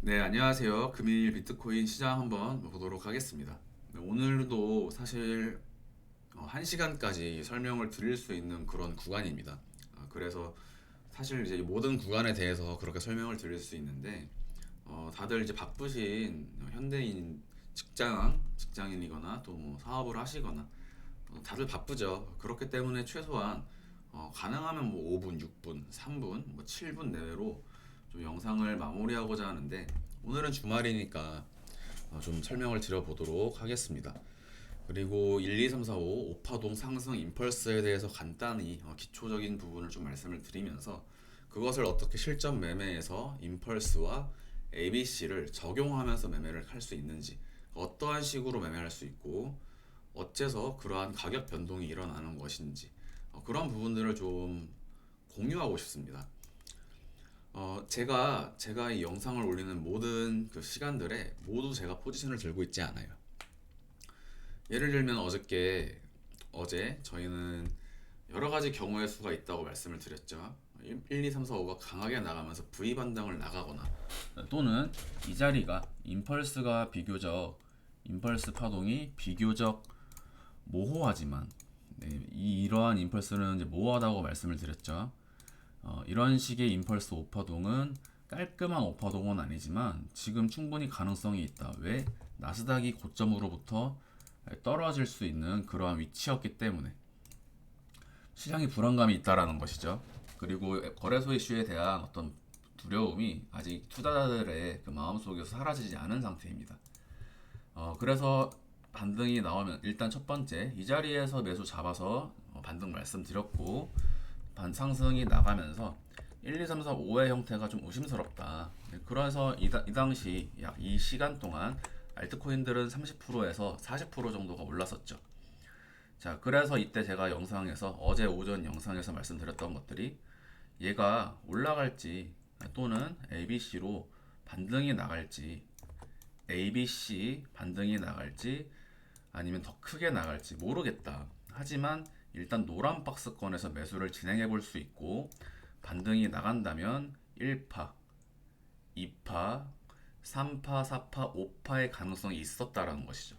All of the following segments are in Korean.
네, 안녕하세요. 금일 비트코인 시장 한번 보도록 하겠습니다. 네, 오늘도 사실 1시간까지 설명을 드릴 수 있는 그런 구간입니다. 그래서 사실 이제 모든 구간에 대해서 그렇게 설명을 드릴 수 있는데 다들 이제 바쁘신 현대인 직장인이거나 또 뭐 사업을 하시거나 다들 바쁘죠. 그렇기 때문에 최소한 가능하면 뭐 5분, 6분, 3분, 뭐 7분 내외로 좀 영상을 마무리하고자 하는데 오늘은 주말이니까 좀 설명을 드려보도록 하겠습니다. 그리고 1, 2, 3, 4, 5 오파동 상승 임펄스에 대해서 간단히 기초적인 부분을 좀 말씀을 드리면서 그것을 어떻게 실전 매매에서 임펄스와 ABC를 적용하면서 매매를 할 수 있는지, 어떠한 식으로 매매할 수 있고 어째서 그러한 가격 변동이 일어나는 것인지, 그런 부분들을 좀 공유하고 싶습니다. 제가 이 영상을 올리는 모든 그 시간들에 모두 제가 포지션을 들고 있지 않아요. 예를 들면 어제 저희는 여러 가지 경우의 수가 있다고 말씀을 드렸죠. 1, 2, 3, 4, 5가 강하게 나가면서 V 반등을 나가거나 또는 이 자리가 임펄스 파동이 비교적 모호하지만, 네, 이러한 임펄스는 이제 모호하다고 말씀을 드렸죠. 이런 식의 임펄스 오파동은 깔끔한 오파동은 아니지만 지금 충분히 가능성이 있다. 왜? 나스닥이 고점으로부터 떨어질 수 있는 그러한 위치였기 때문에 시장이 불안감이 있다라는 것이죠. 그리고 거래소 이슈에 대한 어떤 두려움이 아직 투자자들의 그 마음속에서 사라지지 않은 상태입니다. 그래서 반등이 나오면 일단 첫 번째 이 자리에서 매수 잡아서 반등 말씀드렸고, 반상승이 나가면서 1, 2, 3, 4, 5의 형태가 좀 의심스럽다. 그래서 이 당시 약 이 시간 동안 알트코인들은 30%에서 40% 정도가 올랐었죠. 자, 그래서 이때 제가 영상에서 어제 오전 영상에서 말씀드렸던 것들이 얘가 올라갈지 또는 ABC로 반등이 나갈지, ABC 반등이 나갈지 아니면 더 크게 나갈지 모르겠다. 하지만 일단 노란 박스권에서 매수를 진행해 볼 수 있고, 반등이 나간다면 1파, 2파, 3파, 4파, 5파의 가능성이 있었다라는 것이죠.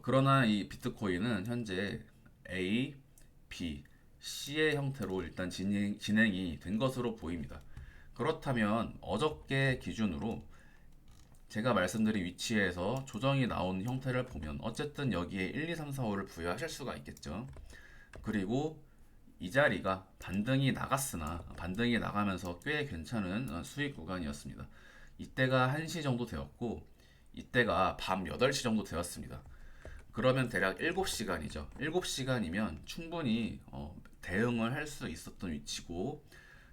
그러나 이 비트코인은 현재 A, B, C의 형태로 일단 진행이 된 것으로 보입니다. 그렇다면 어저께 기준으로 제가 말씀드린 위치에서 조정이 나온 형태를 보면 어쨌든 여기에 1, 2, 3, 4, 5를 부여하실 수가 있겠죠. 그리고 이 자리가 반등이 나가면서 꽤 괜찮은 수익 구간이었습니다. 이때가 1시 정도 되었고 이때가 밤 8시 정도 되었습니다. 그러면 대략 7시간이죠. 7시간이면 충분히 대응을 할 수 있었던 위치고,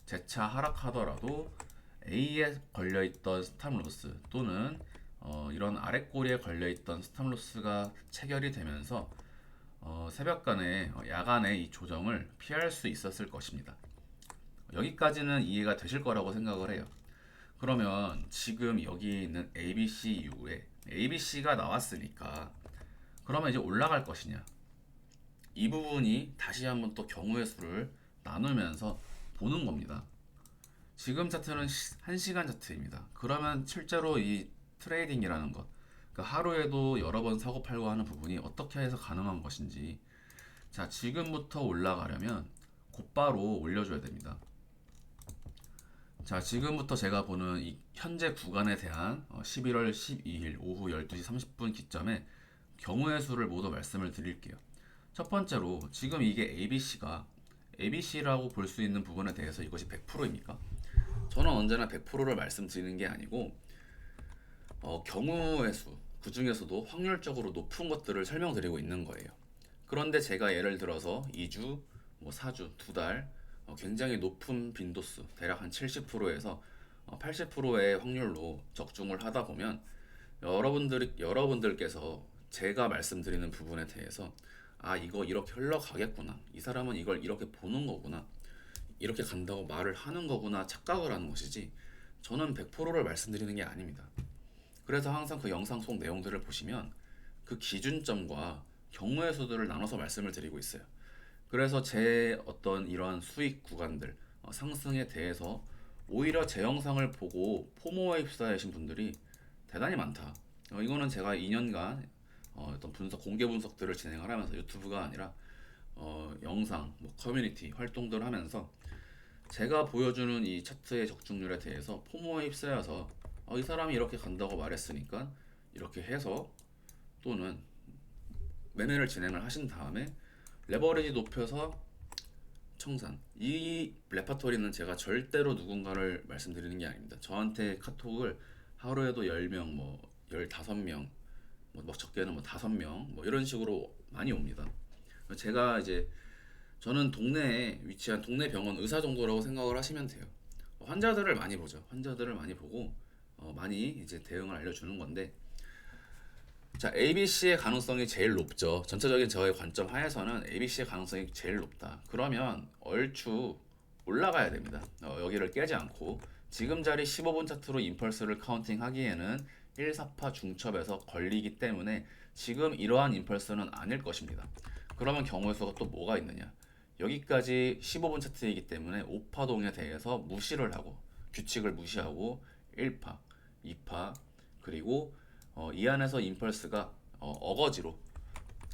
재차 하락하더라도 A에 걸려있던 스탑로스 또는 이런 아랫꼬리에 걸려있던 스탑로스가 체결이 되면서 새벽간에 야간에 이 조정을 피할 수 있었을 것입니다. 여기까지는 이해가 되실 거라고 생각을 해요. 그러면 지금 여기 있는 ABC 이후에 ABC가 나왔으니까 그러면 이제 올라갈 것이냐, 이 부분이 다시 한번 또 경우의 수를 나누면서 보는 겁니다. 지금 차트는 1시간 차트입니다. 그러면 실제로 이 트레이딩이라는 것, 그러니까 하루에도 여러 번 사고 팔고 하는 부분이 어떻게 해서 가능한 것인지, 자, 지금부터 올라가려면 곧바로 올려줘야 됩니다. 자, 지금부터 제가 보는 이 현재 구간에 대한 11월 12일 오후 12시 30분 기점에 경우의 수를 모두 말씀을 드릴게요. 첫 번째로 지금 이게 ABC라고 볼 수 있는 부분에 대해서 이것이 100%입니까? 저는 언제나 100%를 말씀드리는 게 아니고 경우의 수, 그 중에서도 확률적으로 높은 것들을 설명드리고 있는 거예요. 그런데 제가 예를 들어서 2주, 뭐 4주, 2달 굉장히 높은 빈도수, 대략 한 70%에서 80%의 확률로 적중을 하다 보면 여러분들께서 제가 말씀드리는 부분에 대해서 이거 이렇게 흘러가겠구나, 이 사람은 이걸 이렇게 보는 거구나, 이렇게 간다고 말을 하는 거구나 착각을 하는 것이지, 저는 100%를 말씀드리는 게 아닙니다. 그래서 항상 그 영상 속 내용들을 보시면 그 기준점과 경우의 수들을 나눠서 말씀을 드리고 있어요. 그래서 제 어떤 이러한 수익 구간들, 상승에 대해서 오히려 제 영상을 보고 포모에 휩싸이신 분들이 대단히 많다. 이거는 제가 2년간 어떤 분석, 공개 분석들을 진행을 하면서 유튜브가 아니라 영상, 뭐 커뮤니티 활동들을 하면서 제가 보여주는 이 차트의 적중률에 대해서 포모에 휩싸여서 이 사람이 이렇게 간다고 말했으니까 이렇게 해서 또는 매매를 진행을 하신 다음에 레버리지 높여서 청산. 이 레파토리는 제가 절대로 누군가를 말씀드리는 게 아닙니다. 저한테 카톡을 하루에도 10명, 뭐 15명, 뭐 적게는 뭐 5명, 뭐 이런 식으로 많이 옵니다. 제가 이제 저는 동네에 위치한 동네 병원 의사 정도라고 생각을 하시면 돼요. 환자들을 많이 보죠. 환자들을 많이 보고 많이 이제 대응을 알려주는 건데, 자, ABC의 가능성이 제일 높죠. 전체적인 저의 관점 하에서는 ABC의 가능성이 제일 높다. 그러면 얼추 올라가야 됩니다. 여기를 깨지 않고 지금 자리 15분 차트로 임펄스를 카운팅 하기에는 1사파 중첩에서 걸리기 때문에 지금 이러한 임펄스는 아닐 것입니다. 그러면 경우의 수가 또 뭐가 있느냐? 여기까지 15분 차트이기 때문에 5파동에 대해서 무시를 하고 규칙을 무시하고 1파, 2파 그리고 이 안에서 임펄스가 어거지로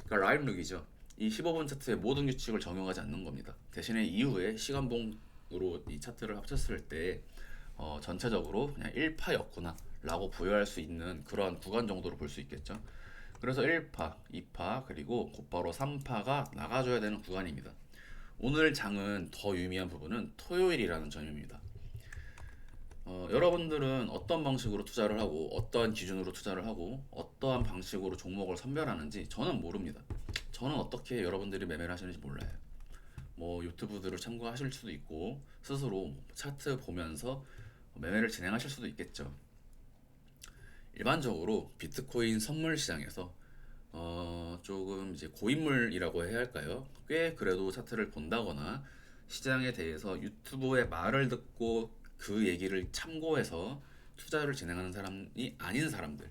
그러니까 라임룩이죠. 이 15분 차트의 모든 규칙을 적용하지 않는 겁니다. 대신에 이후에 시간봉으로 이 차트를 합쳤을 때 전체적으로 그냥 1파였구나 라고 부여할 수 있는 그러한 구간 정도로 볼 수 있겠죠. 그래서 1파, 2파 그리고 곧바로 3파가 나가줘야 되는 구간입니다. 오늘 장은 더 유의미한 부분은 토요일이라는 점입니다. 여러분들은 어떤 방식으로 투자를 하고 어떠한 기준으로 투자를 하고 어떠한 방식으로 종목을 선별하는지 저는 모릅니다. 저는 어떻게 여러분들이 매매를 하시는지 몰라요. 뭐 유튜브들을 참고하실 수도 있고 스스로 차트 보면서 매매를 진행하실 수도 있겠죠. 일반적으로 비트코인 선물 시장에서 조금 이제 고인물이라고 해야 할까요? 꽤 그래도 차트를 본다거나 시장에 대해서 유튜브의 말을 듣고 그 얘기를 참고해서 투자를 진행하는 사람이 아닌 사람들.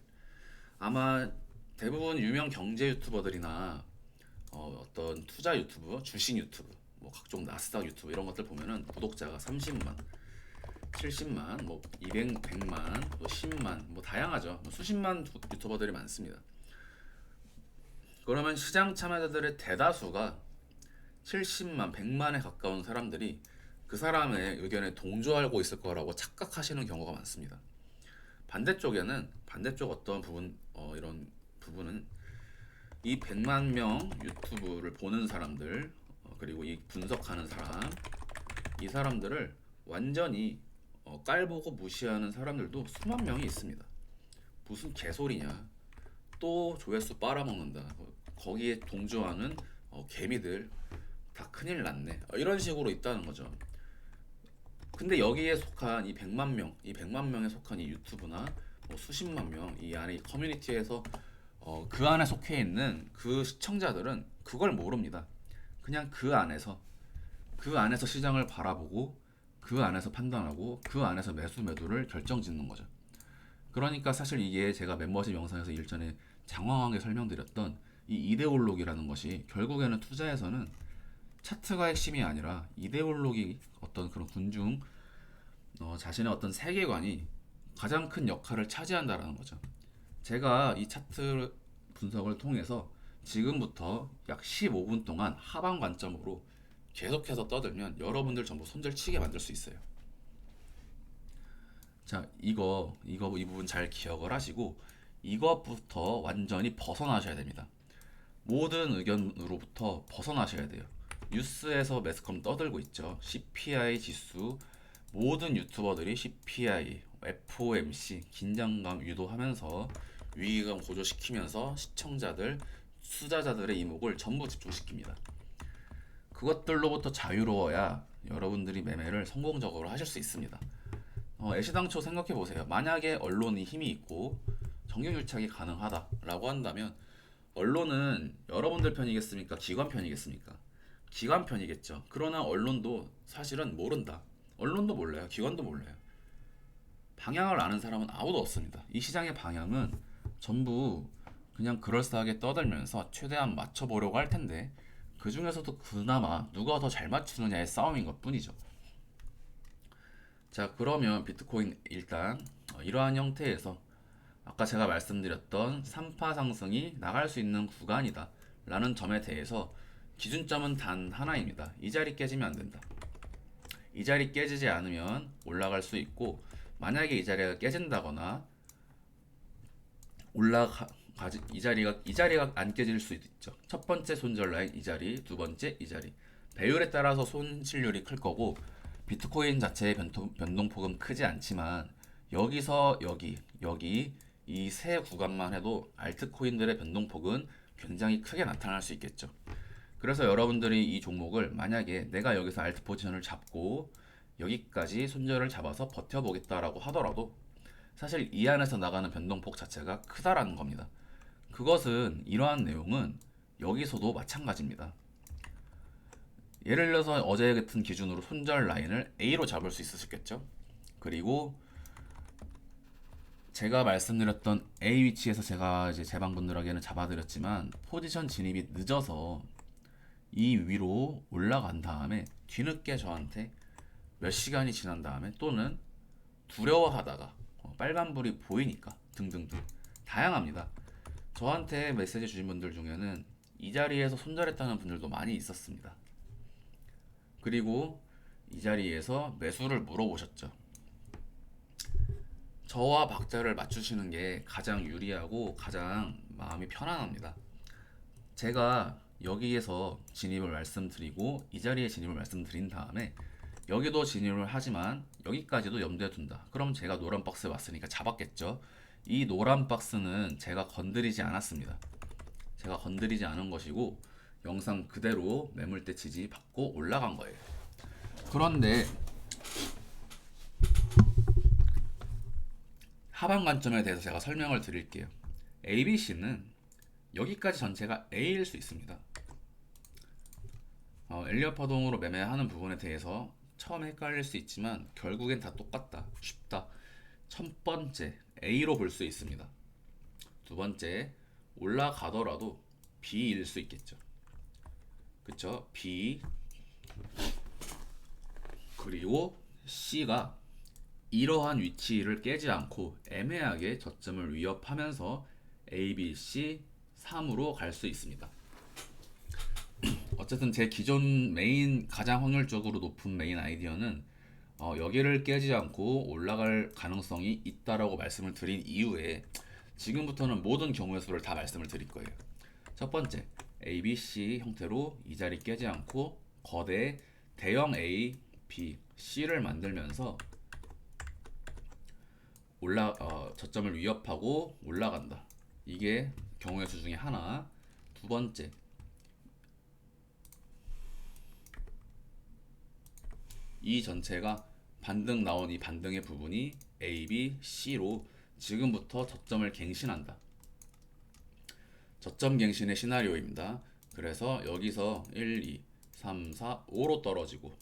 아마 대부분 유명 경제 유튜버들이나 어떤 투자 유튜브, 주식 유튜브, 뭐 각종 나스닥 유튜브 이런 것들 보면은 구독자가 30만, 70만, 뭐 200, 100만, 뭐 10만, 뭐 다양하죠. 뭐 수십만 유튜버들이 많습니다. 그러면 시장 참여자들의 대다수가 70만, 100만에 가까운 사람들이 그 사람의 의견에 동조하고 있을 거라고 착각하시는 경우가 많습니다. 반대쪽 어떤 부분 이런 부분은 이 100만 명 유튜브를 보는 사람들 그리고 이 분석하는 사람 이 사람들을 완전히 깔보고 무시하는 사람들도 수만 명이 있습니다. 무슨 개소리냐? 또 조회수 빨아먹는다. 거기에 동조하는 개미들 다 큰일 났네. 이런 식으로 있다는 거죠. 근데 여기에 속한 이 100만 명, 이 100만 명에 속한 이 유튜브나 뭐 수십만 명, 이 안에 이 커뮤니티에서 그 안에 속해 있는 그 시청자들은 그걸 모릅니다. 그냥 그 안에서 시장을 바라보고 그 안에서 판단하고 그 안에서 매수 매도를 결정짓는 거죠. 그러니까 사실 이게 제가 멤버십 영상에서 일전에 장황하게 설명드렸던 이 이데올로기라는 것이 결국에는 투자에서는 차트가 핵심이 아니라 이데올로기 어떤 그런 군중 자신의 어떤 세계관이 가장 큰 역할을 차지한다라는 거죠. 제가 이 차트 분석을 통해서 지금부터 약 15분 동안 하방 관점으로 계속해서 떠들면 여러분들 전부 손절치게 만들 수 있어요. 자, 이 부분 잘 기억을 하시고 이것부터 완전히 벗어나셔야 됩니다. 모든 의견으로부터 벗어나셔야 돼요. 뉴스에서 매스컴 떠들고 있죠. CPI 지수, 모든 유튜버들이 CPI, FOMC 긴장감 유도하면서 위기감 고조시키면서 시청자들, 투자자들의 이목을 전부 집중시킵니다. 그것들로부터 자유로워야 여러분들이 매매를 성공적으로 하실 수 있습니다. 애시당초 생각해 보세요. 만약에 언론이 힘이 있고 정경유착이 가능하다라고 한다면 언론은 여러분들 편이겠습니까? 기관 편이겠습니까? 기관 편이겠죠. 그러나 언론도 사실은 모른다. 언론도 몰라요. 기관도 몰라요. 방향을 아는 사람은 아무도 없습니다. 이 시장의 방향은 전부 그냥 그럴싸하게 떠들면서 최대한 맞춰보려고 할 텐데 그 중에서도 그나마 누가 더 잘 맞추느냐의 싸움인 것 뿐이죠. 자, 그러면 비트코인 일단 이러한 형태에서 아까 제가 말씀드렸던 3파 상승이 나갈 수 있는 구간이다 라는 점에 대해서 기준점은 단 하나입니다. 이 자리 깨지면 안 된다. 이 자리 깨지지 않으면 올라갈 수 있고, 만약에 이 자리가 깨진다거나 올라가 이 자리가 안 깨질 수도 있죠. 첫 번째 손절 라인 이 자리, 두 번째 이 자리. 배율에 따라서 손실률이 클 거고, 비트코인 자체의 변동폭은 크지 않지만 여기서 여기 이 세 구간만 해도 알트코인들의 변동폭은 굉장히 크게 나타날 수 있겠죠. 그래서 여러분들이 이 종목을 만약에 내가 여기서 알트 포지션을 잡고 여기까지 손절을 잡아서 버텨보겠다라고 하더라도 사실 이 안에서 나가는 변동폭 자체가 크다라는 겁니다. 그것은 이러한 내용은 여기서도 마찬가지입니다. 예를 들어서 어제 같은 기준으로 손절 라인을 A로 잡을 수 있으셨겠죠. 그리고 제가 말씀드렸던 A 위치에서 제가 이제 제방분들에게는 잡아드렸지만 포지션 진입이 늦어서 이 위로 올라간 다음에 뒤늦게 저한테 몇 시간이 지난 다음에 또는 두려워하다가 빨간불이 보이니까 등등등 다양합니다. 저한테 메시지 주신 분들 중에는 이 자리에서 손절했다는 분들도 많이 있었습니다. 그리고 이 자리에서 매수를 물어보셨죠. 저와 박자를 맞추시는 게 가장 유리하고 가장 마음이 편안합니다. 제가 여기에서 진입을 말씀드리고 이 자리에 진입을 말씀드린 다음에 여기도 진입을 하지만 여기까지도 염두에 둔다. 그럼 제가 노란 박스에 왔으니까 잡았겠죠. 이 노란 박스는 제가 건드리지 않았습니다. 제가 건드리지 않은 것이고 영상 그대로 매물대 지지 받고 올라간 거예요. 그런데 하방 관점에 대해서 제가 설명을 드릴게요. ABC는 여기까지 전체가 A일 수 있습니다. 엘리엇 파동으로 매매하는 부분에 대해서 처음에 헷갈릴 수 있지만 결국엔 다 똑같다, 쉽다. 첫 번째 A로 볼 수 있습니다. 두 번째 올라가더라도 B일 수 있겠죠. 그쵸? B. 그리고 C가 이러한 위치를 깨지 않고 애매하게 저점을 위협하면서 A, B, C 3으로 갈 수 있습니다. 어쨌든 제 기존 메인 가장 확률적으로 높은 메인 아이디어는 여기를 깨지 않고 올라갈 가능성이 있다라고 말씀을 드린 이후에 지금부터는 모든 경우의 수를 다 말씀을 드릴 거예요. 첫 번째 A, B, C 형태로 이 자리 깨지 않고 거대 대형 A, B, C를 만들면서 저점을 위협하고 올라간다. 이게 경우의 수 중에 하나. 두 번째 이 전체가 반등 나온 이 반등의 부분이 A, B, C로 지금부터 저점을 갱신한다. 저점 갱신의 시나리오입니다. 그래서 여기서 1, 2, 3, 4, 5로 떨어지고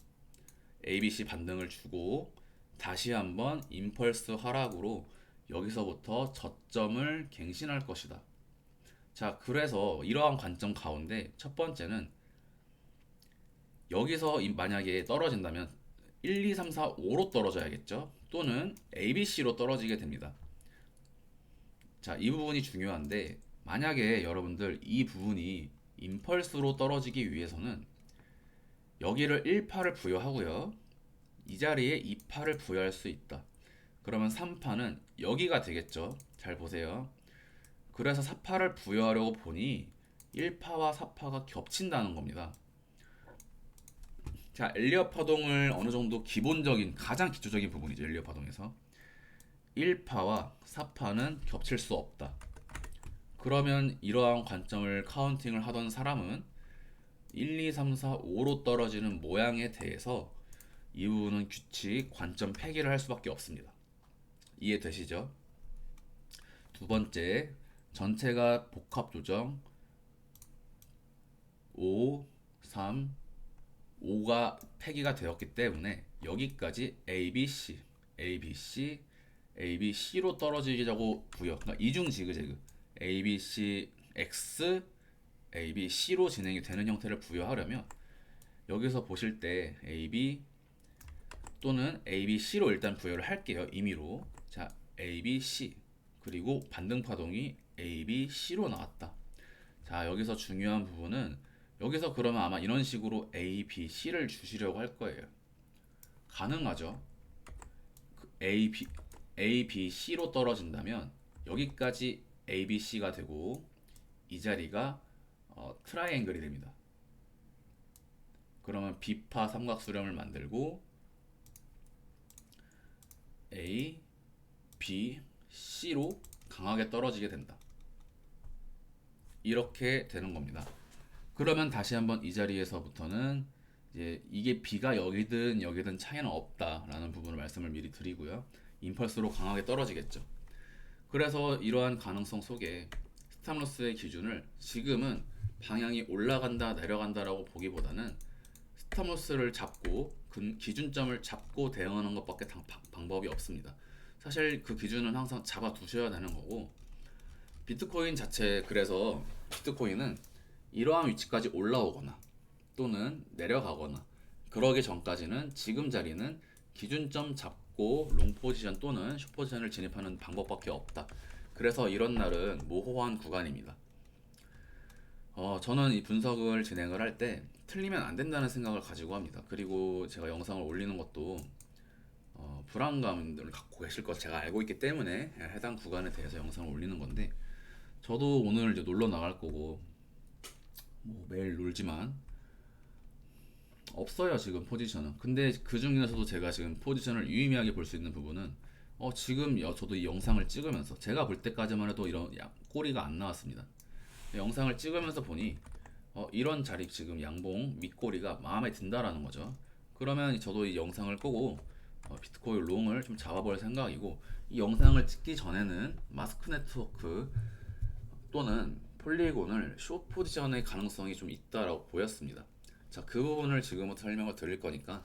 A, B, C 반등을 주고 다시 한번 임펄스 하락으로 여기서부터 저점을 갱신할 것이다. 자, 그래서 이러한 관점 가운데 첫 번째는 여기서 만약에 떨어진다면 1, 2, 3, 4, 5로 떨어져야겠죠. 또는 A, B, C로 떨어지게 됩니다. 자, 이 부분이 중요한데 만약에 여러분들 이 부분이 임펄스로 떨어지기 위해서는 여기를 1파를 부여하고요. 이 자리에 2파를 부여할 수 있다. 그러면 3파는 여기가 되겠죠. 잘 보세요. 그래서 4파를 부여하려고 보니 1파와 4파가 겹친다는 겁니다. 자, 엘리엇 파동을 어느 정도 기본적인 가장 기초적인 부분이죠. 엘리엇 파동에서 1파와 4파는 겹칠 수 없다. 그러면 이러한 관점을 카운팅을 하던 사람은 1, 2, 3, 4, 5로 떨어지는 모양에 대해서 이 부분은 규칙, 관점 폐기를 할 수밖에 없습니다. 이해되시죠? 두 번째, 전체가 복합 조정 5, 3, 5가 폐기가 되었기 때문에 여기까지 A, B, C, A, B, C, A, B, C로 떨어지자고 부여. 그러니까 이중 지그재그 A, B, C, X, A, B, C로 진행이 되는 형태를 부여하려면 여기서 보실 때 A, B 또는 ABC로 일단 부여를 할게요. 임의로. 자, ABC 그리고 반등 파동이 ABC로 나왔다. 자, 여기서 중요한 부분은 여기서 그러면 아마 이런 식으로 A, B, C를 주시려고 할 거예요. 가능하죠. A, B, C로 떨어진다면 여기까지 A, B, C가 되고 이 자리가 트라이앵글이 됩니다. 그러면 비파 삼각수렴을 만들고 A, B, C로 강하게 떨어지게 된다. 이렇게 되는 겁니다. 그러면 다시 한번 이 자리에서부터는 이제 이게 B가 여기든 여기든 차이는 없다라는 부분을 말씀을 미리 드리고요. 임펄스로 강하게 떨어지겠죠. 그래서 이러한 가능성 속에 스탑로스의 기준을 지금은 방향이 올라간다 내려간다라고 보기보다는 스탑로스를 잡고 기준점을 잡고 대응하는 것밖에 방법이 없습니다. 사실 그 기준은 항상 잡아 두셔야 되는 거고, 비트코인 자체, 그래서 비트코인은 이러한 위치까지 올라오거나 또는 내려가거나 그러기 전까지는 지금 자리는 기준점 잡고 롱 포지션 또는 숏 포지션을 진입하는 방법밖에 없다. 그래서 이런 날은 모호한 구간입니다. 저는 이 분석을 진행을 할 때 틀리면 안 된다는 생각을 가지고 합니다. 그리고 제가 영상을 올리는 것도 불안감을 갖고 계실 것 제가 알고 있기 때문에 해당 구간에 대해서 영상을 올리는 건데, 저도 오늘 이제 놀러 나갈 거고 뭐 매일 놀지만 없어요 지금 포지션은. 근데 그 중에서도 제가 지금 포지션을 유의미하게 볼 수 있는 부분은 지금 저도 이 영상을 찍으면서 제가 볼 때까지만 해도 이런 꼬리가 안 나왔습니다. 영상을 찍으면서 보니 이런 자리 지금 양봉 윗꼬리가 마음에 든다라는 거죠. 그러면 저도 이 영상을 끄고 비트코인 롱을 좀 잡아볼 생각이고, 이 영상을 찍기 전에는 마스크 네트워크 또는 폴리곤을 숏 포지션의 가능성이 좀 있다라고 보였습니다. 자, 그 부분을 지금부터 설명을 드릴 거니까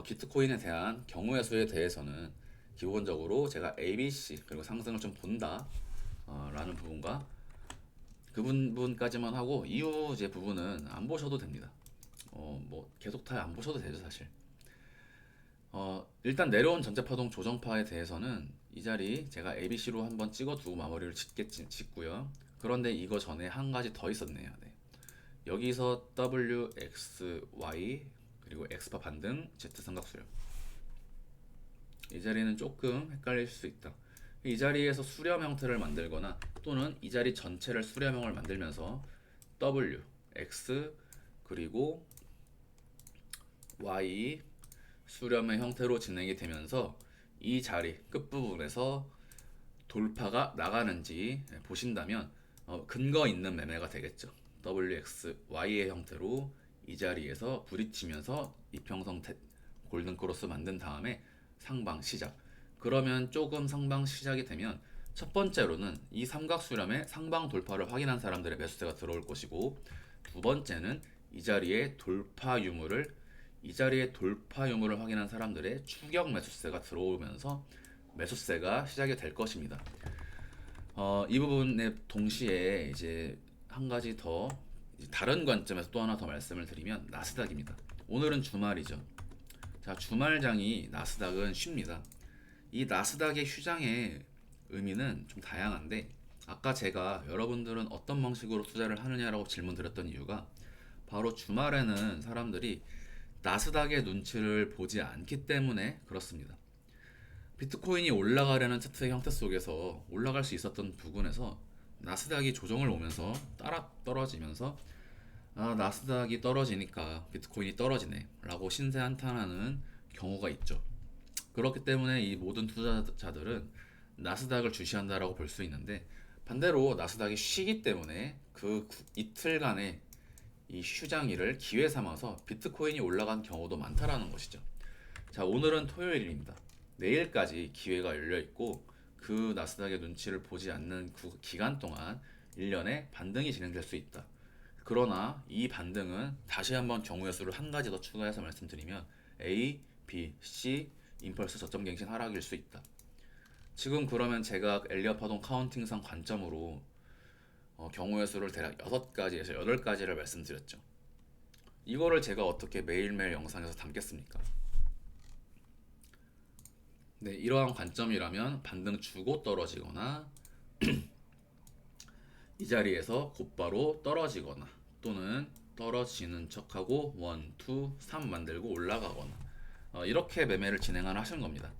비트코인에 대한 경우의 수에 대해서는 기본적으로 제가 ABC 그리고 상승을 좀 본다 라는 부분과 그 부분까지만 하고 이후 이제 부분은 안 보셔도 됩니다. 뭐 계속 다 안 보셔도 되죠 사실. 일단 내려온 전자파동 조정파에 대해서는 이 자리 제가 ABC로 한번 찍어두고 마무리를 짓고요. 그런데 이거 전에 한 가지 더 있었네요. 네. 여기서 W, X, Y 그리고 X파 반등, Z 삼각수렴. 이 자리는 조금 헷갈릴 수 있다. 이 자리에서 수렴 형태를 만들거나 또는 이 자리 전체를 수렴형을 만들면서 W, X 그리고 Y 수렴의 형태로 진행이 되면서 이 자리 끝부분에서 돌파가 나가는지 보신다면 근거 있는 매매가 되겠죠. WX, Y의 형태로 이 자리에서 부딪히면서 이평선 골든 크로스 만든 다음에 상방 시작. 그러면 조금 상방 시작이 되면 첫 번째로는 이 삼각수렴의 상방 돌파를 확인한 사람들의 매수세가 들어올 것이고, 두 번째는 이 자리에 돌파 유무를 확인한 사람들의 추격 매수세가 들어오면서 매수세가 시작이 될 것입니다. 이 부분에 동시에 이제 한 가지 더 다른 관점에서 또 하나 더 말씀을 드리면 나스닥입니다. 오늘은 주말이죠. 자, 주말장이 나스닥은 쉽니다. 이 나스닥의 휴장의 의미는 좀 다양한데, 아까 제가 여러분들은 어떤 방식으로 투자를 하느냐라고 질문 드렸던 이유가 바로 주말에는 사람들이 나스닥의 눈치를 보지 않기 때문에 그렇습니다. 비트코인이 올라가려는 차트의 형태 속에서 올라갈 수 있었던 부분에서 나스닥이 조정을 오면서 따라 떨어지면서 나스닥이 떨어지니까 비트코인이 떨어지네 라고 신세 한탄하는 경우가 있죠. 그렇기 때문에 이 모든 투자자들은 나스닥을 주시한다라고 볼 수 있는데, 반대로 나스닥이 쉬기 때문에 그 이틀간의 이 휴장일을 기회 삼아서 비트코인이 올라간 경우도 많다라는 것이죠. 자, 오늘은 토요일입니다. 내일까지 기회가 열려 있고 그 나스닥의 눈치를 보지 않는 그 기간 동안 1년에 반등이 진행될 수 있다. 그러나 이 반등은 다시 한번 경우의 수를 한 가지 더 추가해서 말씀드리면 A, B, C 임펄스 저점 갱신 하락일 수 있다. 지금 그러면 제가 엘리엇 파동 카운팅상 관점으로 경우의 수를 대략 6가지에서 8가지를 말씀드렸죠. 이거를 제가 어떻게 매일매일 영상에서 담겠습니까? 네, 이러한 관점이라면 반등 주고 떨어지거나 이 자리에서 곧바로 떨어지거나 또는 떨어지는 척하고 1, 2, 3 만들고 올라가거나 이렇게 매매를 진행을 하시는 겁니다.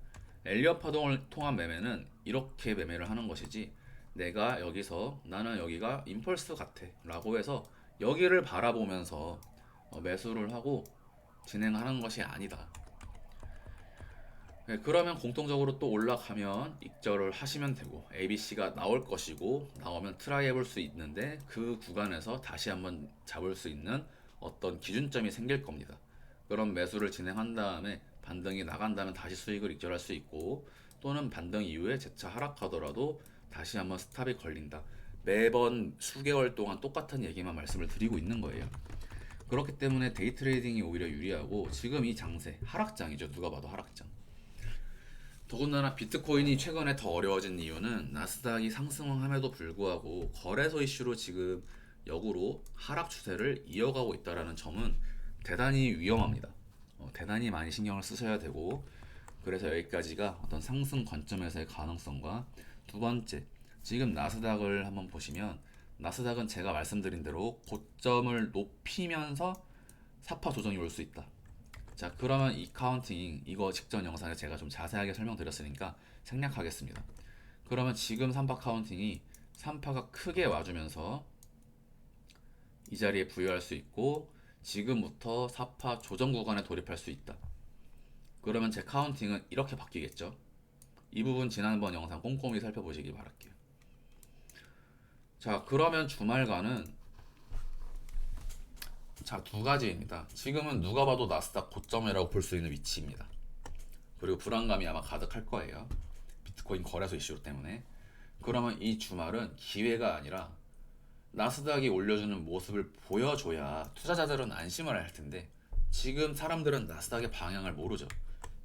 엘리엇 파동을 통한 매매는 이렇게 매매를 하는 것이지 내가 여기서 나는 여기가 임펄스 같아 라고 해서 여기를 바라보면서 매수를 하고 진행하는 것이 아니다. 네, 그러면 공통적으로 또 올라가면 익절을 하시면 되고 ABC가 나올 것이고 나오면 트라이 해볼 수 있는데 그 구간에서 다시 한번 잡을 수 있는 어떤 기준점이 생길 겁니다. 그런 매수를 진행한 다음에 반등이 나간다면 다시 수익을 익절할 수 있고 또는 반등 이후에 재차 하락하더라도 다시 한번 스탑이 걸린다. 매번 수개월 동안 똑같은 얘기만 말씀을 드리고 있는 거예요. 그렇기 때문에 데이 트레이딩이 오히려 유리하고 지금 이 장세 하락장이죠. 누가 봐도 하락장. 더군다나 비트코인이 최근에 더 어려워진 이유는 나스닥이 상승함에도 불구하고 거래소 이슈로 지금 역으로 하락 추세를 이어가고 있다는 점은 대단히 위험합니다. 대단히 많이 신경을 쓰셔야 되고 그래서 여기까지가 어떤 상승 관점에서의 가능성과 두 번째, 지금 나스닥을 한번 보시면 나스닥은 제가 말씀드린 대로 고점을 높이면서 사파 조정이 올 수 있다. 자, 그러면 이 카운팅 이거 직전 영상에 제가 좀 자세하게 설명드렸으니까 생략하겠습니다. 그러면 지금 3파 카운팅이 3파가 크게 와주면서 이 자리에 부여할 수 있고 지금부터 4파 조정 구간에 돌입할 수 있다. 그러면 제 카운팅은 이렇게 바뀌겠죠. 이 부분 지난번 영상 꼼꼼히 살펴보시기 바랄게요. 자, 그러면 주말간은 두 가지입니다. 지금은 누가 봐도 나스닥 고점이라고 볼 수 있는 위치입니다. 그리고 불안감이 아마 가득할 거예요. 비트코인 거래소 이슈 때문에. 그러면 이 주말은 기회가 아니라 나스닥이 올려주는 모습을 보여줘야 투자자들은 안심을 할 텐데 지금 사람들은 나스닥의 방향을 모르죠.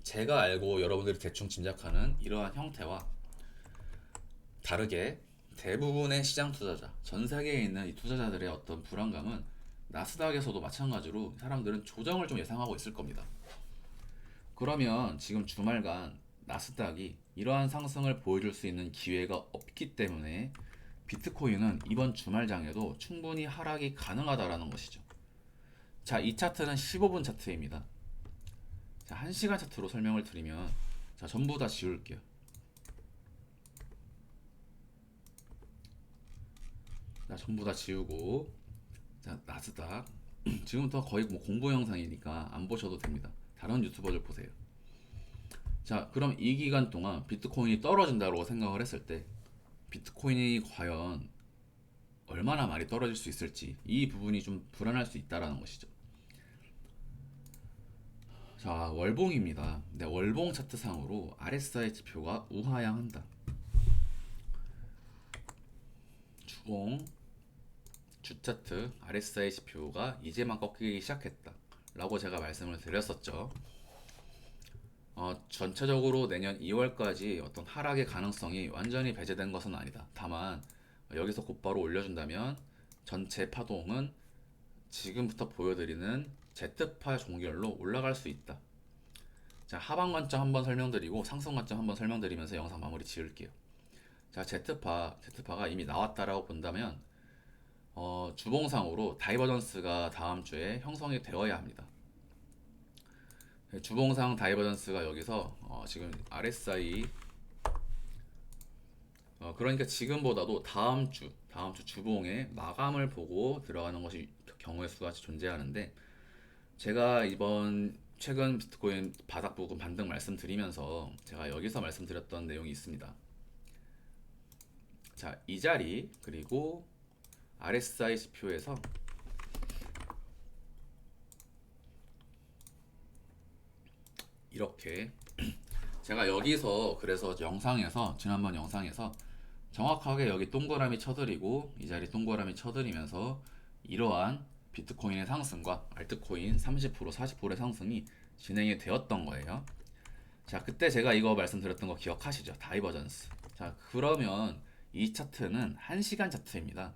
제가 알고 여러분들이 대충 짐작하는 이러한 형태와 다르게 대부분의 시장 투자자, 전 세계에 있는 이 투자자들의 어떤 불안감은 나스닥에서도 마찬가지로 사람들은 조정을 좀 예상하고 있을 겁니다. 그러면 지금 주말간 나스닥이 이러한 상승을 보여줄 수 있는 기회가 없기 때문에 비트코인은 이번 주말장에도 충분히 하락이 가능하다라는 것이죠. 자, 이 차트는 15분 차트입니다. 자, 1시간 차트로 설명을 드리면 자, 전부 다 지울게요. 자, 전부 다 지우고 자, 나스닥 지금부터 거의 뭐 공부 영상이니까 안 보셔도 됩니다. 다른 유튜버들 보세요. 자, 그럼 이 기간 동안 비트코인이 떨어진다고 생각을 했을 때 비트코인이 과연 얼마나 많이 떨어질 수 있을지 이 부분이 좀 불안할 수 있다라는 것이죠. 자, 월봉입니다. 네, 월봉 차트상으로 RSI 지표가 우하향한다. 주봉 주차트 RSI 지표가 이제만 꺾이기 시작했다 라고 제가 말씀을 드렸었죠. 전체적으로 내년 2월까지 어떤 하락의 가능성이 완전히 배제된 것은 아니다. 다만 여기서 곧바로 올려준다면 전체 파동은 지금부터 보여드리는 Z파 종결로 올라갈 수 있다. 자, 하방 관점 한번 설명드리고 상승 관점 한번 설명드리면서 영상 마무리 지을게요. 자, Z파가 이미 나왔다라고 본다면 주봉상으로 다이버전스가 다음 주에 형성이 되어야 합니다. 주봉상 다이버전스가 여기서 지금 RSI 그러니까 지금보다도 다음 주 주봉의 마감을 보고 들어가는 것이 경우의 수가 존재하는데 제가 이번 최근 비트코인 바닥 부근 반등 말씀드리면서 제가 여기서 말씀드렸던 내용이 있습니다. 자, 이 자리 그리고 RSI 지표에서 이렇게 제가 여기서 그래서 영상에서 지난번 영상에서 정확하게 여기 동그라미 쳐드리고 이 자리 동그라미 쳐드리면서 이러한 비트코인의 상승과 알트코인 30% 40%의 상승이 진행이 되었던 거예요. 자, 그때 제가 이거 말씀드렸던 거 기억하시죠? 다이버전스. 자, 그러면 이 차트는 1시간 차트입니다.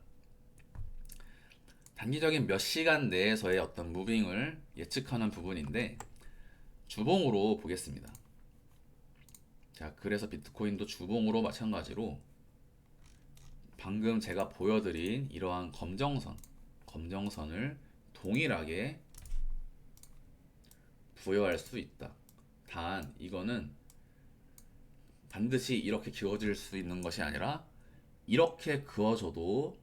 단기적인 몇 시간 내에서의 어떤 무빙을 예측하는 부분인데 주봉으로 보겠습니다. 자, 그래서 비트코인도 주봉으로 마찬가지로 방금 제가 보여드린 이러한 검정선을 동일하게 부여할 수 있다. 단 이거는 반드시 이렇게 그어질 수 있는 것이 아니라 이렇게 그어져도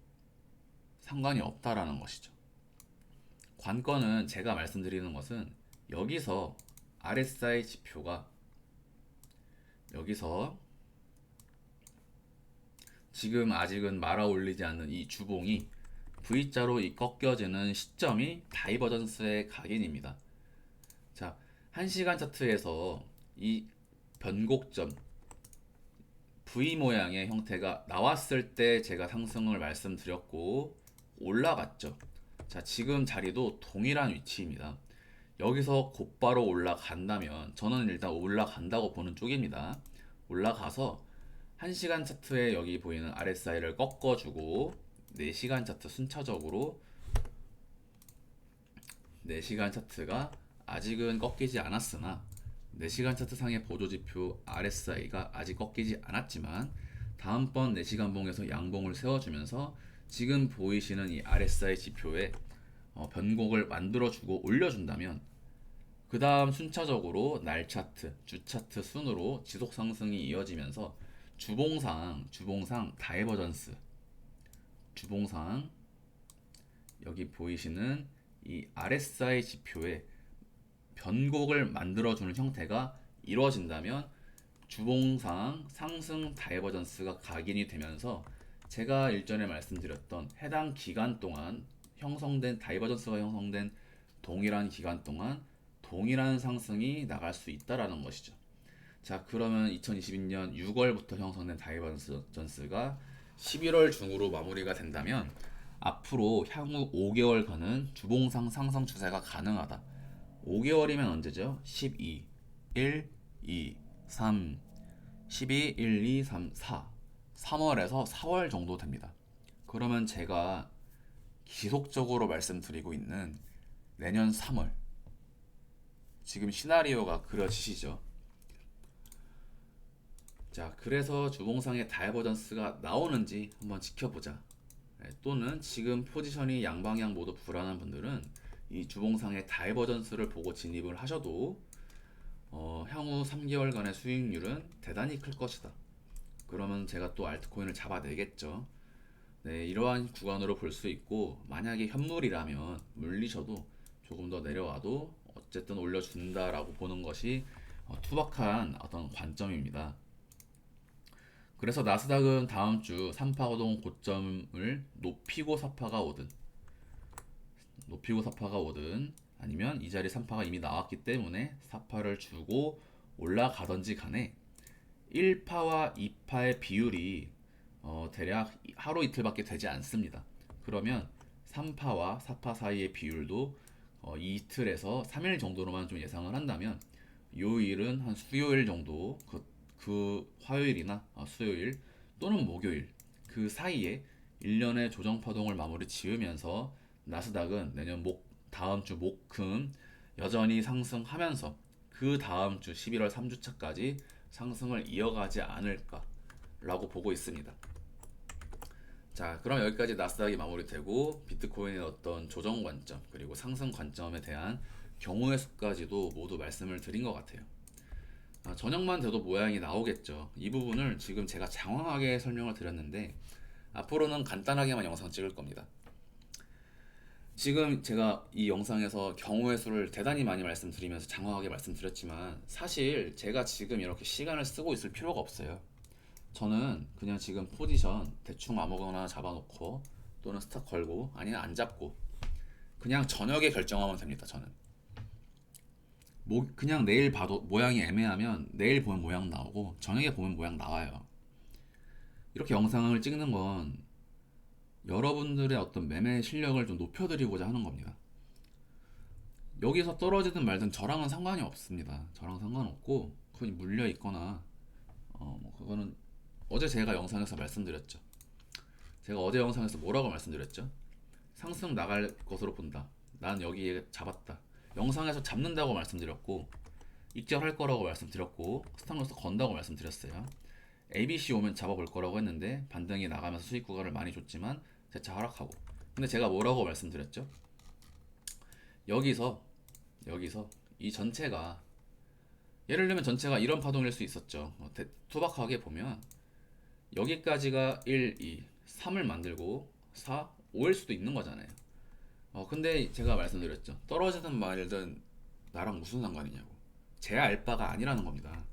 상관이 없다라는 것이죠. 관건은 제가 말씀드리는 것은 여기서 RSI 지표가 여기서 지금 아직은 말아 올리지 않는 이 주봉이 V자로 이 꺾여지는 시점이 다이버전스의 각인입니다. 자, 1시간 차트에서 이 변곡점 V 모양의 형태가 나왔을 때 제가 상승을 말씀드렸고 올라갔죠. 자, 지금 자리도 동일한 위치입니다. 여기서 곧바로 올라간다면 저는 일단 올라간다고 보는 쪽입니다. 올라가서 1시간 차트에 여기 보이는 RSI를 꺾어주고 4시간 차트 순차적으로 4시간 차트가 아직은 꺾이지 않았으나 4시간 차트 상의 보조지표 RSI가 아직 꺾이지 않았지만 다음번 4시간 봉에서 양봉을 세워주면서 지금 보이시는 이 RSI 지표에 변곡을 만들어주고 올려준다면 그 다음 순차적으로 날 차트, 주 차트 순으로 지속 상승이 이어지면서 주봉상 다이버전스, 주봉상 여기 보이시는 이 RSI 지표에 변곡을 만들어주는 형태가 이루어진다면 주봉상 상승 다이버전스가 각인이 되면서 제가 일전에 말씀드렸던 해당 기간 동안 형성된 다이버전스가 형성된 동일한 기간 동안 동일한 상승이 나갈 수 있다라는 것이죠. 자, 그러면 2022년 6월부터 형성된 다이버전스가 11월 중으로 마무리가 된다면 앞으로 향후 5개월간은 주봉상 상승 추세가 가능하다. 5개월이면 언제죠? 12, 1, 2, 3, 12, 1, 2, 3, 4. 3월에서 4월 정도 됩니다. 그러면 제가 지속적으로 말씀드리고 있는 내년 3월. 지금 시나리오가 그려지시죠? 자, 그래서 주봉상의 다이버전스가 나오는지 한번 지켜보자. 또는 지금 포지션이 양방향 모두 불안한 분들은 이 주봉상의 다이버전스를 보고 진입을 하셔도 향후 3개월간의 수익률은 대단히 클 것이다. 그러면 제가 또 알트코인을 잡아내겠죠. 네, 이러한 구간으로 볼 수 있고 만약에 현물이라면 물리셔도 조금 더 내려와도 어쨌든 올려준다라고 보는 것이 투박한 어떤 관점입니다. 그래서 나스닥은 다음 주 3파동 고점을 높이고 사파가 오든 아니면 이 자리 3파가 이미 나왔기 때문에 4파를 주고 올라가던지 간에 1파와 2파의 비율이 대략 하루 이틀밖에 되지 않습니다. 그러면 3파와 4파 사이의 비율도 이틀에서 3일 정도로만 좀 예상을 한다면 요일은 한 수요일 정도 그 화요일이나 수요일 또는 목요일 그 사이에 1년의 조정 파동을 마무리 지으면서 나스닥은 내년 다음 주 목금 여전히 상승하면서 그 다음 주 11월 3주차까지 상승을 이어가지 않을까라고 보고 있습니다. 자, 그럼 여기까지 나스닥이 마무리되고 비트코인의 어떤 조정 관점 그리고 상승 관점에 대한 경우의 수까지도 모두 말씀을 드린 것 같아요. 저녁만 돼도 모양이 나오겠죠. 이 부분을 지금 제가 장황하게 설명을 드렸는데 앞으로는 간단하게만 영상 찍을 겁니다. 지금 제가 이 영상에서 경우의 수를 대단히 많이 말씀드리면서 장황하게 말씀드렸지만 사실 제가 지금 이렇게 시간을 쓰고 있을 필요가 없어요. 저는 그냥 지금 포지션 대충 아무거나 잡아놓고 또는 스탑 걸고 아니면 안 잡고 그냥 저녁에 결정하면 됩니다. 저는 그냥 내일 봐도 모양이 애매하면 내일 보면 모양 나오고 저녁에 보면 모양 나와요. 이렇게 영상을 찍는 건 여러분들의 어떤 매매 실력을 좀 높여드리고자 하는 겁니다. 여기서 떨어지든 말든 저랑은 상관이 없습니다. 저랑 상관없고 그건 물려 있거나 그거는 어제 제가 영상에서 말씀드렸죠. 제가 어제 영상에서 뭐라고 말씀드렸죠? 상승 나갈 것으로 본다. 난 여기에 잡았다. 영상에서 잡는다고 말씀드렸고 익절할 거라고 말씀드렸고 스탑로스 건다고 말씀드렸어요. ABC 오면 잡아볼 거라고 했는데 반등이 나가면서 수익 구간을 많이 줬지만 재차 하락하고. 근데 제가 뭐라고 말씀드렸죠? 여기서 이 전체가 예를 들면 전체가 이런 파동일 수 있었죠. 투박하게 보면 여기까지가 1, 2, 3을 만들고 4, 5일 수도 있는 거잖아요. 근데 제가 말씀드렸죠. 떨어지든 말든 나랑 무슨 상관이냐고. 제 알 바가 아니라는 겁니다.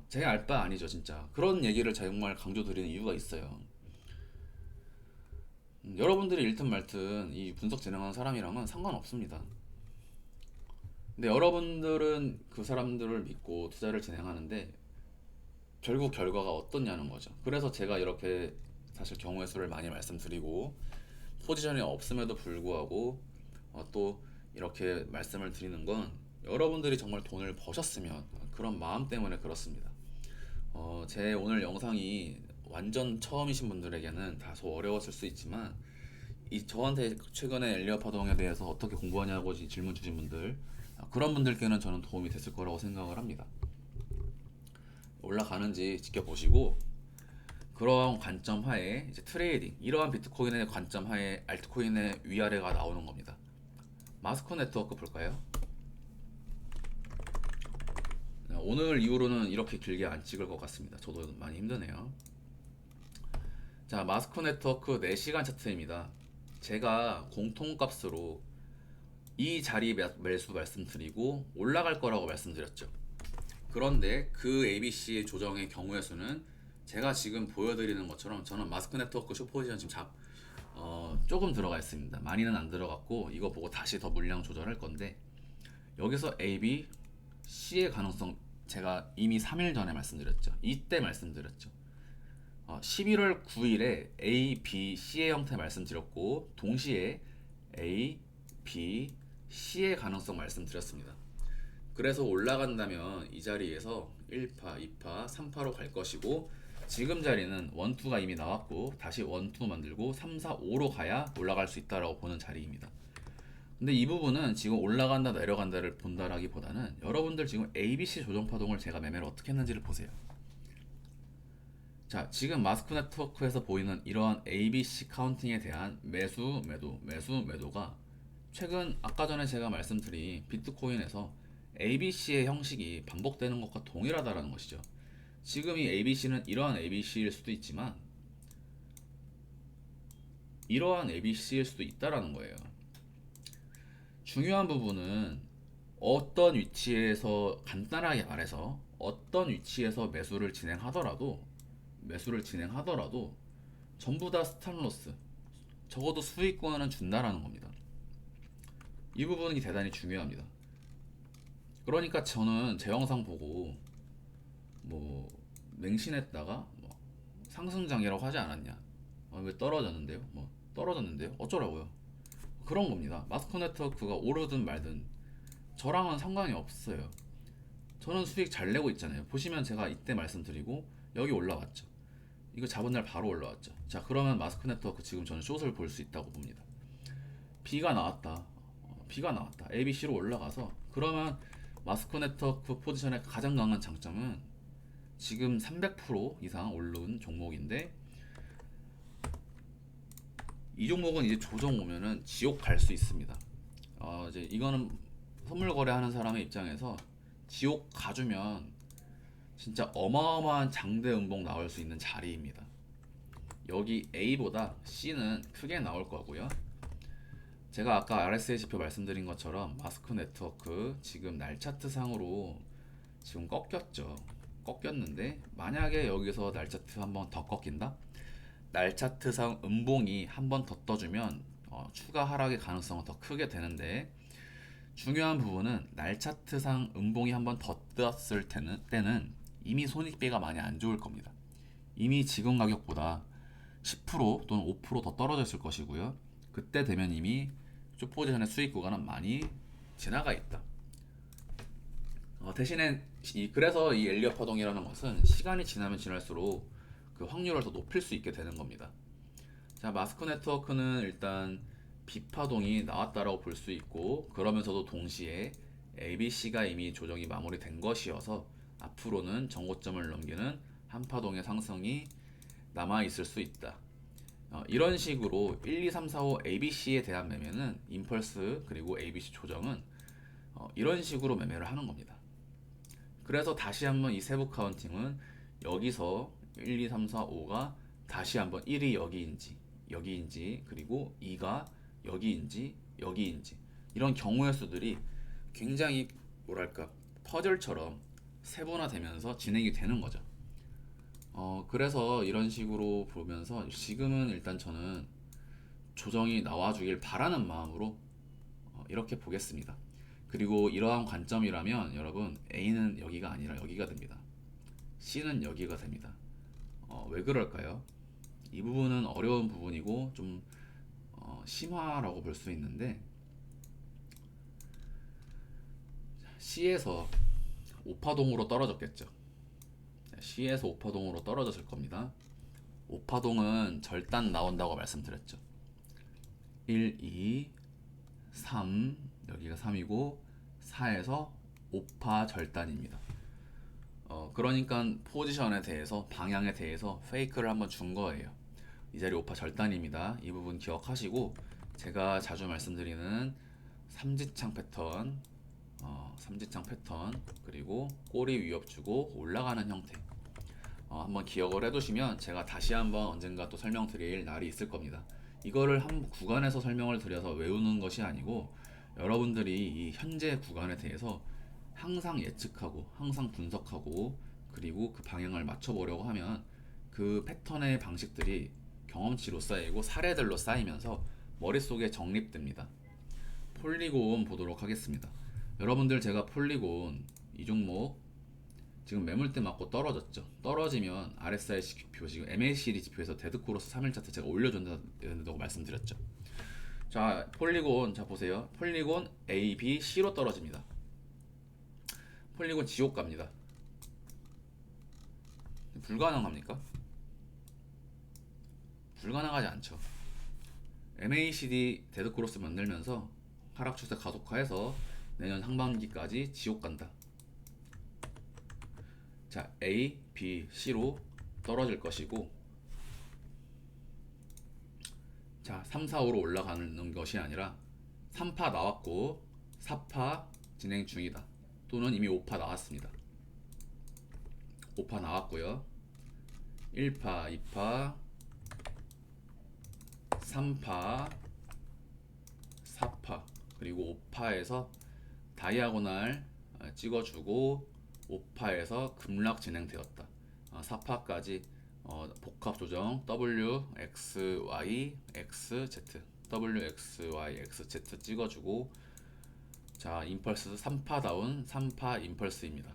제 알 바 아니죠, 진짜. 그런 얘기를 정말 강조드리는 이유가 있어요. 여러분들이 잃든 말든 이 분석 진행하는 사람이랑은 상관없습니다. 근데 여러분들은 그 사람들을 믿고 투자를 진행하는데 결국 결과가 어떻냐는 거죠. 그래서 제가 이렇게 사실 경우의 수를 많이 말씀드리고 포지션이 없음에도 불구하고 또 이렇게 말씀을 드리는 건 여러분들이 정말 돈을 버셨으면 그런 마음 때문에 그렇습니다. 제 오늘 영상이 완전 처음이신 분들에게는 다소 어려웠을 수 있지만 저한테 최근에 엘리어 파동에 대해서 어떻게 공부하냐고 질문 주신 분들, 그런 분들께는 저는 도움이 됐을 거라고 생각을 합니다. 올라가는지 지켜보시고 그러한 관점 하에 이제 트레이딩, 이러한 비트코인의 관점 하에 알트코인의 위아래가 나오는 겁니다. 마스코 네트워크 볼까요? 오늘 이후로는 이렇게 길게 안 찍을 것 같습니다. 저도 많이 힘드네요. 자, 마스코 네트워크 4시간 차트입니다. 제가 공통값으로 이 자리 매수 말씀드리고 올라갈 거라고 말씀드렸죠. 그런데 그 ABC 조정의 경우의 수는 제가 지금 보여드리는 것처럼 저는 마스크 네트워크 숏포지션 지금 조금 들어가 있습니다. 많이는 안 들어갔고 이거 보고 다시 더 물량 조절할 건데 여기서 A, B, C의 가능성 제가 이미 3일 전에 말씀드렸죠. 이때 말씀드렸죠. 11월 9일에 A, B, C의 형태 말씀드렸고 동시에 A, B, C의 가능성 말씀드렸습니다. 그래서 올라간다면 이 자리에서 1파, 2파, 3파로 갈 것이고 지금 자리는 1, 2가 이미 나왔고 다시 1, 2 만들고 3, 4, 5로 가야 올라갈 수 있다라고 보는 자리입니다. 근데 이 부분은 지금 올라간다 내려간다를 본다라기보다는 여러분들 지금 ABC 조정 파동을 제가 매매를 어떻게 했는지를 보세요. 자, 지금 마스크 네트워크에서 보이는 이러한 ABC 카운팅에 대한 매수, 매도, 매수, 매도가 최근 아까 전에 제가 말씀드린 비트코인에서 ABC의 형식이 반복되는 것과 동일하다는 것이죠. 지금 이 ABC는 이러한 ABC일 수도 있지만 이러한 ABC일 수도 있다라는 거예요. 중요한 부분은 어떤 위치에서 간단하게 말해서 어떤 위치에서 매수를 진행하더라도 전부 다 스탑로스 적어도 수익권은 준다라는 겁니다. 이 부분이 대단히 중요합니다. 그러니까 저는 제 영상 보고 뭐 맹신했다가 뭐 상승장이라고 하지 않았냐, 왜 떨어졌는데요, 뭐 떨어졌는데요 어쩌라고요, 그런 겁니다. 마스코 네트워크가 오르든 말든 저랑은 상관이 없어요. 저는 수익 잘 내고 있잖아요. 보시면 제가 이때 말씀드리고 여기 올라왔죠. 이거 잡은 날 바로 올라왔죠. 자, 그러면 마스크 네트워크 지금 저는 숏을 볼 수 있다고 봅니다. B가 나왔다. B가 나왔다. ABC로 올라가서 그러면 마스크 네트워크 포지션의 가장 강한 장점은 지금 300% 이상 오른 종목인데 이 종목은 이제 조정 오면은 지옥 갈 수 있습니다. 이제 이거는 선물 거래하는 사람의 입장에서 지옥 가주면 진짜 어마어마한 장대 음봉 나올 수 있는 자리입니다. 여기 A보다 C는 크게 나올 거고요. 제가 아까 RSI 지표 말씀드린 것처럼 마스크 네트워크 지금 날 차트 상으로 지금 꺾였죠. 꺾였는데 만약에 여기서 날 차트 한번 더 꺾인다? 날 차트상 음봉이 한번 더 떠주면 추가 하락의 가능성은 더 크게 되는데 중요한 부분은 날 차트상 음봉이 한번 더 떴을 때는 이미 손익비가 많이 안 좋을 겁니다. 이미 지금 가격보다 10% 또는 5% 더 떨어져 있을 것이고요. 그때 되면 이미 숏포지션의 수익 구간은 많이 지나가 있다. 대신에 그래서 이 엘리엇 파동이라는 것은 시간이 지나면 지날수록 그 확률을 더 높일 수 있게 되는 겁니다. 자, 마스크 네트워크는 일단 비파동이 나왔다라고 볼 수 있고 그러면서도 동시에 ABC가 이미 조정이 마무리된 것이어서 앞으로는 정고점을 넘기는 한파동의 상승이 남아 있을 수 있다. 이런 식으로 1, 2, 3, 4, 5 ABC에 대한 매매는 임펄스 그리고 ABC 조정은 이런 식으로 매매를 하는 겁니다. 그래서 다시 한번 이 세부 카운팅은 여기서 1, 2, 3, 4, 5가 다시 한번 1이 여기인지 그리고 2가 여기인지 이런 경우의 수들이 굉장히 뭐랄까 퍼즐처럼 세분화되면서 진행이 되는 거죠. 그래서 이런 식으로 보면서 지금은 일단 저는 조정이 나와주길 바라는 마음으로 이렇게 보겠습니다. 그리고 이러한 관점이라면 여러분 A는 여기가 아니라 여기가 됩니다. C는 여기가 됩니다. 왜 그럴까요? 이 부분은 어려운 부분이고 좀 심화라고 볼 수 있는데 C에서 오파동으로 떨어졌겠죠. C에서 오파동으로 떨어졌을 겁니다. 오파동은 절단 나온다고 말씀드렸죠. 1, 2, 3 여기가 3이고 4에서 오파 절단입니다. 그러니까 포지션에 대해서 방향에 대해서 페이크를 한번 준 거예요. 이 자리 오파 절단입니다. 이 부분 기억하시고 제가 자주 말씀드리는 삼지창 패턴, 삼지창 패턴 그리고 꼬리 위협 주고 올라가는 형태 한번 기억을 해두시면 제가 다시 한번 언젠가 또 설명드릴 날이 있을 겁니다. 이거를 한 구간에서 설명을 드려서 외우는 것이 아니고 여러분들이 이 현재 구간에 대해서 항상 예측하고 항상 분석하고 그리고 그 방향을 맞춰보려고 하면 그 패턴의 방식들이 경험치로 쌓이고 사례들로 쌓이면서 머릿속에 정립됩니다. 폴리곤 보도록 하겠습니다. 여러분들 제가 폴리곤 이 종목 지금 매물대 맞고 떨어졌죠. 떨어지면 RSI 지표 지금 MACD 지표에서 데드크로스 3일 차트 제가 올려준다고 말씀드렸죠. 자 폴리곤 자 보세요. 폴리곤 A, B, C로 떨어집니다. 폴리곤 지옥 갑니다. 불가능합니까? 불가능하지 않죠. MACD 데드크로스 만들면서 하락 추세 가속화해서 내년 상반기까지 지옥 간다. 자 A, B, C로 떨어질 것이고 자 3, 4, 5로 올라가는 것이 아니라 3파 나왔고 4파 진행 중이다. 또는 이미 5파 나왔습니다. 5파 나왔고요. 1파, 2파, 3파, 4파 그리고 5파에서 다이아고날 찍어주고 5파에서 급락 진행되었다. 4파까지 복합 조정 W, X, Y, X, Z W, X, Y, X, Z 찍어주고 자 임펄스 3파 다운 3파 임펄스입니다.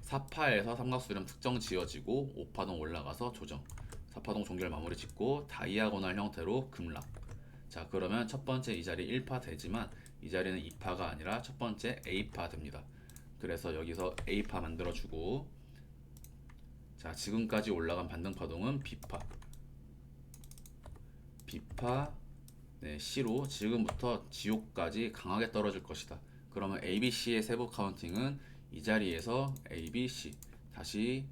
4파에서 삼각수렴 특정 지어지고 5파동 올라가서 조정 4파동 종결 마무리 짓고 다이아고날 형태로 급락. 자 그러면 첫 번째 이 자리 1파 되지만 이 자리는 2파가 아니라 첫 번째 A파 됩니다. 그래서 여기서 A파 만들어주고 자 지금까지 올라간 반등파동은 B파 네, C로 지금부터 지옥까지 강하게 떨어질 것이다. 그러면 ABC의 세부 카운팅은 이 자리에서 ABC 다시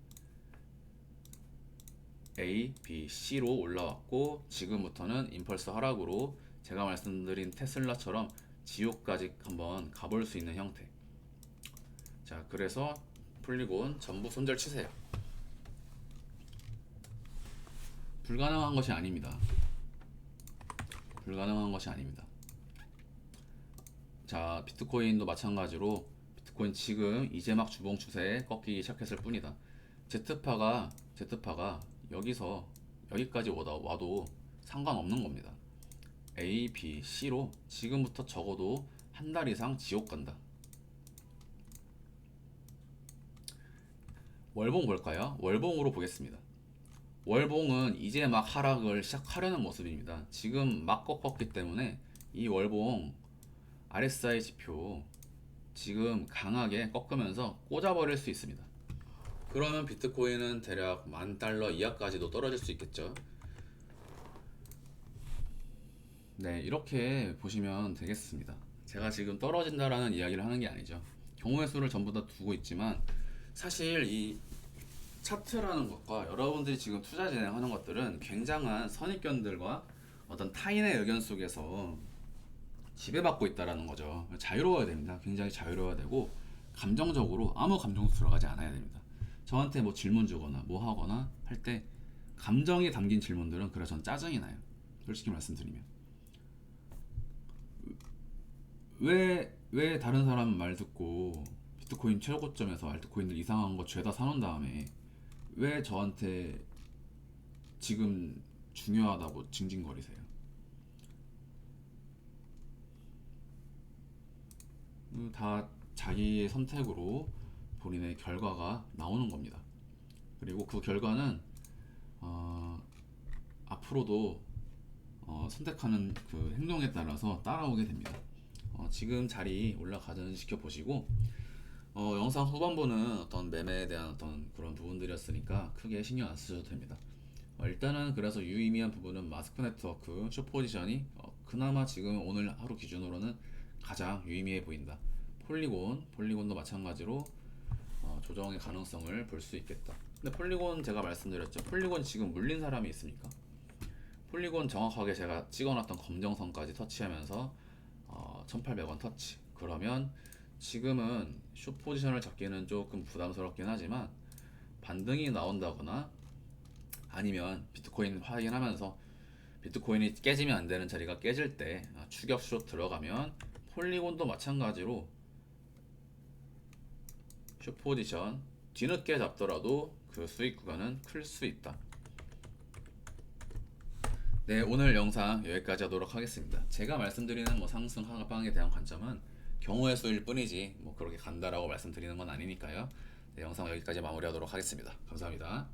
A, B, C로 올라왔고 지금부터는 임펄스 하락으로 제가 말씀드린 테슬라처럼 지옥까지 한번 가볼 수 있는 형태. 자 그래서 폴리곤 전부 손절 치세요. 불가능한 것이 아닙니다. 불가능한 것이 아닙니다. 자 비트코인도 마찬가지로 비트코인 지금 이제 막 주봉 추세에 꺾이기 시작했을 뿐이다. Z파가 여기서 여기까지 와도 상관없는 겁니다. A, B, C로 지금부터 적어도 한 달 이상 지옥 간다. 월봉 볼까요? 월봉으로 보겠습니다. 월봉은 이제 막 하락을 시작하려는 모습입니다. 지금 막 꺾었기 때문에 이 월봉 RSI 지표 지금 강하게 꺾으면서 꽂아버릴 수 있습니다. 그러면 비트코인은 대략 $10,000 이하까지도 떨어질 수 있겠죠. 네, 이렇게 보시면 되겠습니다. 제가 지금 떨어진다라는 이야기를 하는 게 아니죠. 경우의 수를 전부 다 두고 있지만 사실 이 차트라는 것과 여러분들이 지금 투자 진행하는 것들은 굉장한 선입견들과 어떤 타인의 의견 속에서 지배받고 있다라는 거죠. 자유로워야 됩니다. 굉장히 자유로워야 되고 감정적으로 아무 감정도 들어가지 않아야 됩니다. 저한테 뭐 질문 주거나 뭐 하거나 할 때 감정이 담긴 질문들은 그래서 전 짜증이 나요. 솔직히 말씀드리면 왜 다른 사람 말 듣고 비트코인 최고점에서 알트코인들 이상한 거 죄다 사놓은 다음에 왜 저한테 지금 중요하다고 징징거리세요? 다 자기의 선택으로 본인의 결과가 나오는 겁니다. 그리고 그 결과는 앞으로도 선택하는 그 행동에 따라서 따라오게 됩니다. 지금 자리 올라가는지 지켜보시고 영상 후반부는 어떤 매매에 대한 어떤 그런 부분들이었으니까 크게 신경 안 쓰셔도 됩니다. 일단은 그래서 유의미한 부분은 마스크 네트워크 숏 포지션이 그나마 지금 오늘 하루 기준으로는 가장 유의미해 보인다. 폴리곤도 마찬가지로 조정의 가능성을 볼 수 있겠다. 근데 폴리곤 제가 말씀드렸죠. 폴리곤 지금 물린 사람이 있습니까? 폴리곤 정확하게 제가 찍어놨던 검정선까지 터치하면서 1800원 터치. 그러면 지금은 숏 포지션을 잡기는 조금 부담스럽긴 하지만 반등이 나온다거나 아니면 비트코인 확인하면서 비트코인이 깨지면 안 되는 자리가 깨질 때 추격 숏 들어가면 폴리곤도 마찬가지로 숏 포지션 뒤늦게 잡더라도 그 수익 구간은 클 수 있다. 네, 오늘 영상 여기까지 하도록 하겠습니다. 제가 말씀드리는 뭐 상승 하방에 대한 관점은 경우의 수일 뿐이지 뭐 그렇게 간다라고 말씀드리는 건 아니니까요. 네, 영상 여기까지 마무리하도록 하겠습니다. 감사합니다.